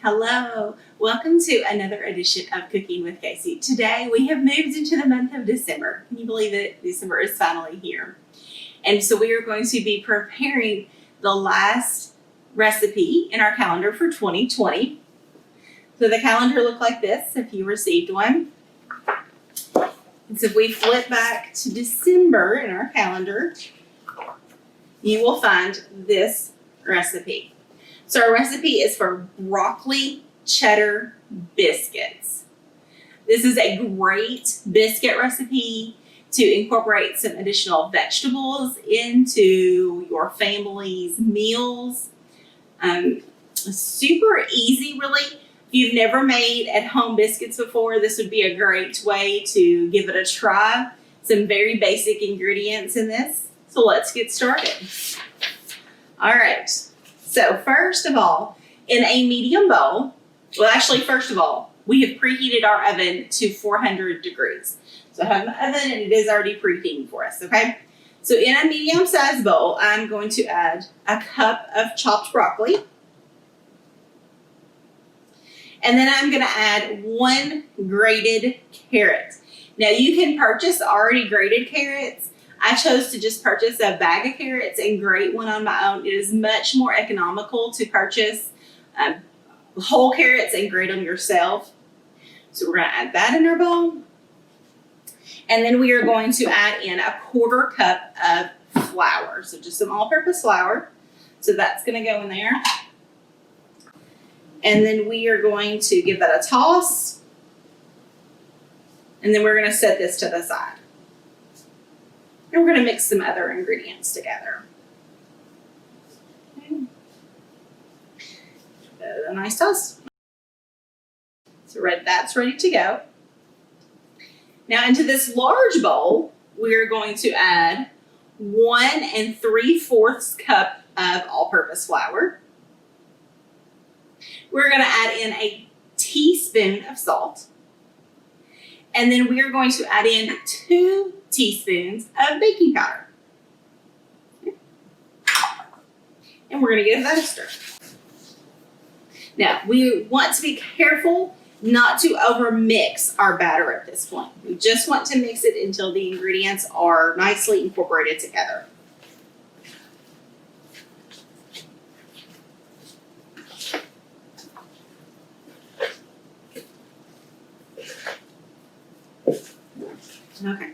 Hello, welcome to another edition of Cooking with Kacy. Today we have moved into the month of December. Can you believe it? December is finally here. And so we are going to be preparing the last recipe in our calendar for 2020. So the calendar looked like this if you received one. And so if we flip back to December in our calendar, you will find this recipe. So our recipe is for broccoli cheddar biscuits. This is a great biscuit recipe to incorporate some additional vegetables into your family's meals. Super easy, really. If you've never made at-home biscuits before, this would be a great way to give it a try. Some very basic ingredients in this. So let's get started. All right. So first of all, in a medium bowl, first of all, we have preheated our oven to 400 degrees. So I have my oven and it is already preheating for us, okay? So in a medium-sized bowl, I'm going to add a cup of chopped broccoli. And then I'm gonna add 1 grated carrot. Now you can purchase already grated carrots. I chose to just purchase a bag of carrots and grate one on my own. It is much more economical to purchase whole carrots and grate them yourself. So we're gonna add that in our bowl. And then we are going to add in a 1/4 cup of flour. So just some all-purpose flour. So that's gonna go in there. And then we are going to give that a toss. And then we're gonna set this to the side. And we're going to mix some other ingredients together. Okay. A nice toast. So that's ready to go. Now into this large bowl, we're going to add 1 3/4 cup of all-purpose flour. We're going to add in a teaspoon of salt. And then we are going to add in 2 teaspoons of baking powder. And we're going to give that a stir. Now, we want to be careful not to over mix our batter at this point. We just want to mix it until the ingredients are nicely incorporated together. Okay.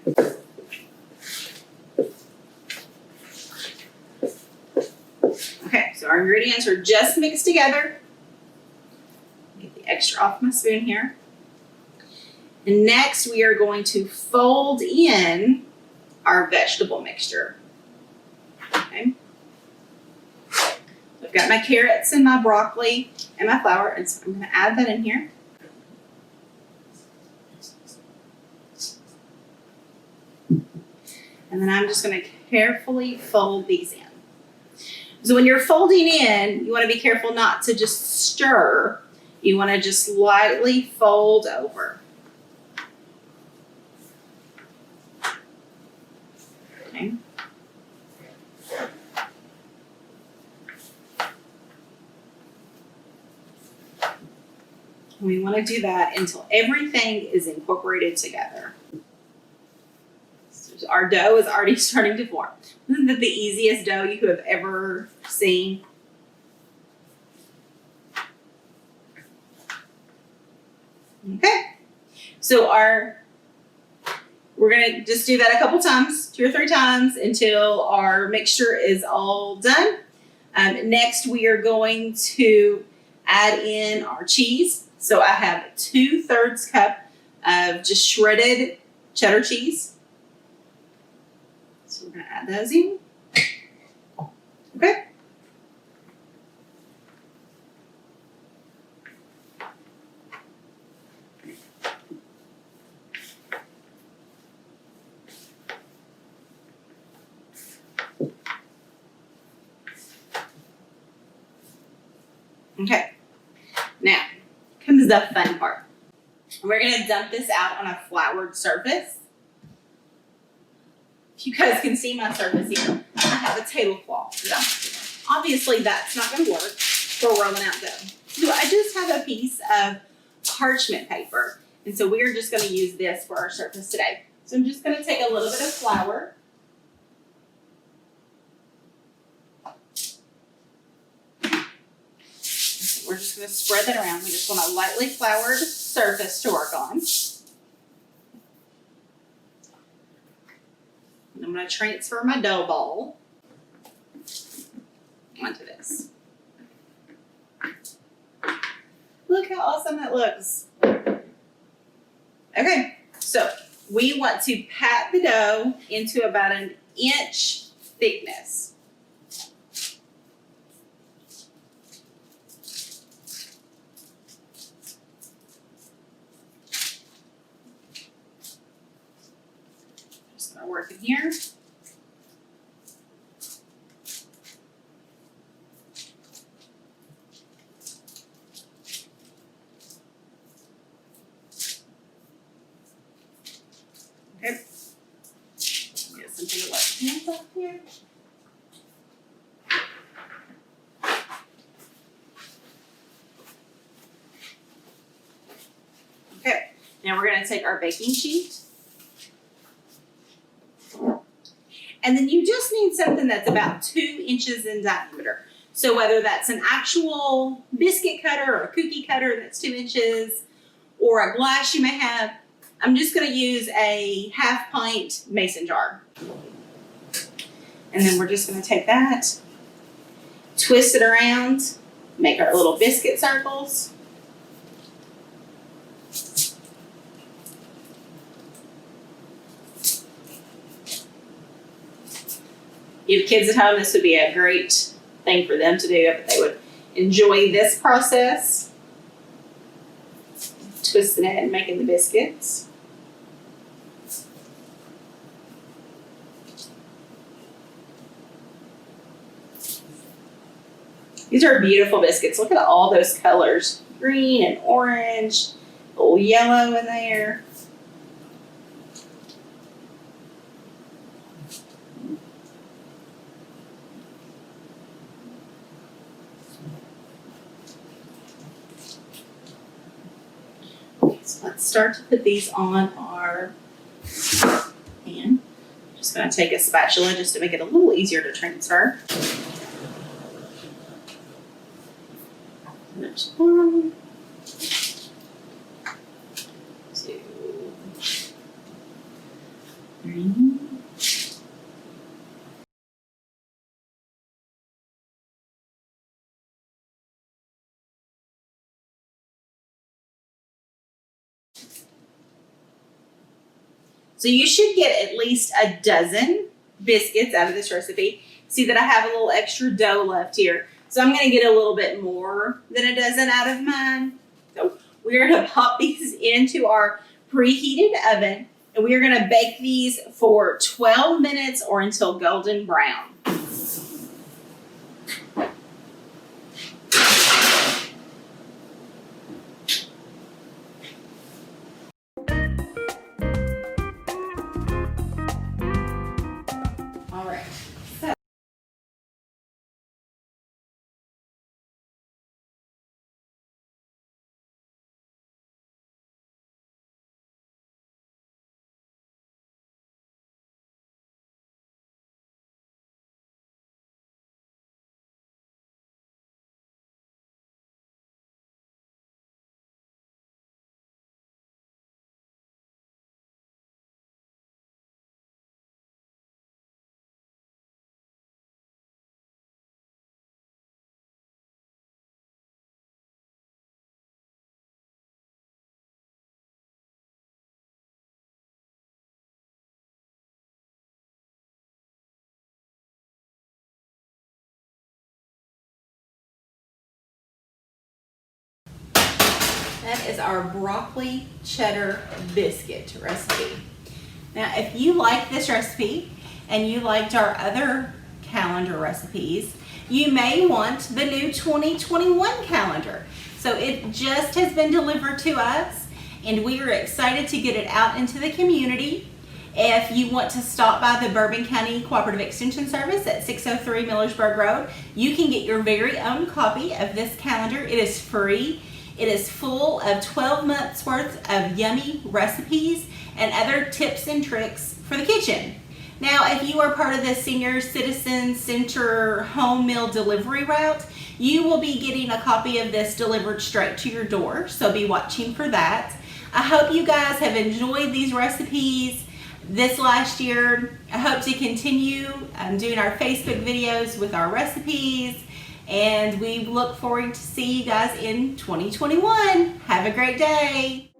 Okay, so our ingredients are just mixed together. Get the extra off my spoon here. And next we are going to fold in our vegetable mixture. Okay. I've got my carrots and my broccoli and my flour, and so I'm going to add that in here. And then I'm just going to carefully fold these in. So when you're folding in, you want to be careful not to just stir. You want to just lightly fold over. Okay. We want to do that until everything is incorporated together. Our dough is already starting to form. Isn't that the easiest dough you have ever seen? Okay, so we're gonna just do that a couple times, 2 or 3 times until our mixture is all done. Next, we are going to add in our cheese. So I have 2/3 cup of just shredded cheddar cheese. So we're going to add those in. Okay. Okay. Now comes the fun part. We're going to dump this out on a floured surface. If you guys can see my surface here, I have a tablecloth that I'm using. Obviously, that's not going to work for rolling out dough. So I just have a piece of parchment paper. And so we're just gonna use this for our surface today. So I'm just gonna take a little bit of flour. We're just gonna spread that around. We just want a lightly floured surface to work on. And I'm gonna transfer my dough ball onto this. Look how awesome that looks. Okay, so we want to pat the dough into about an inch thickness. Just gonna work in here. Okay. Get something to wipe my hands off here. Okay, now we're going to take our baking sheet. And then you just need something that's about 2 inches in diameter. So whether that's an actual biscuit cutter or a cookie cutter that's 2 inches, or a glass you may have, I'm just going to use a 1/2 pint mason jar. And then we're just going to take that, twist it around, make our little biscuit circles. You have kids at home, this would be a great thing for them to do if they would enjoy this process. Twisting it and making the biscuits. These are beautiful biscuits. Look at all those colors. Green and orange, a little yellow in there. So let's start to put these on our pan. I'm just going to take a spatula just to make it a little easier to transfer. There's 1, 2, 3. So you should get at least a dozen biscuits out of this recipe. See that I have a little extra dough left here. So I'm gonna get a little bit more than a dozen out of mine. So we're gonna pop these into our preheated oven and we are gonna bake these for 12 minutes or until golden brown. That is our broccoli cheddar biscuit recipe. Now, if you like this recipe and you liked our other calendar recipes, you may want the new 2021 calendar. So it just has been delivered to us and we are excited to get it out into the community. If you want to stop by the Bourbon County Cooperative Extension Service at 603 Millersburg Road, you can get your very own copy of this calendar. It is free. It is full of 12 months worth of yummy recipes and other tips and tricks for the kitchen. Now, if you are part of the Senior Citizen Center home meal delivery route, you will be getting a copy of this delivered straight to your door, so be watching for that. I hope you guys have enjoyed these recipes this last year. I hope to continue doing our Facebook videos with our recipes, and we look forward to see you guys in 2021. Have a great day.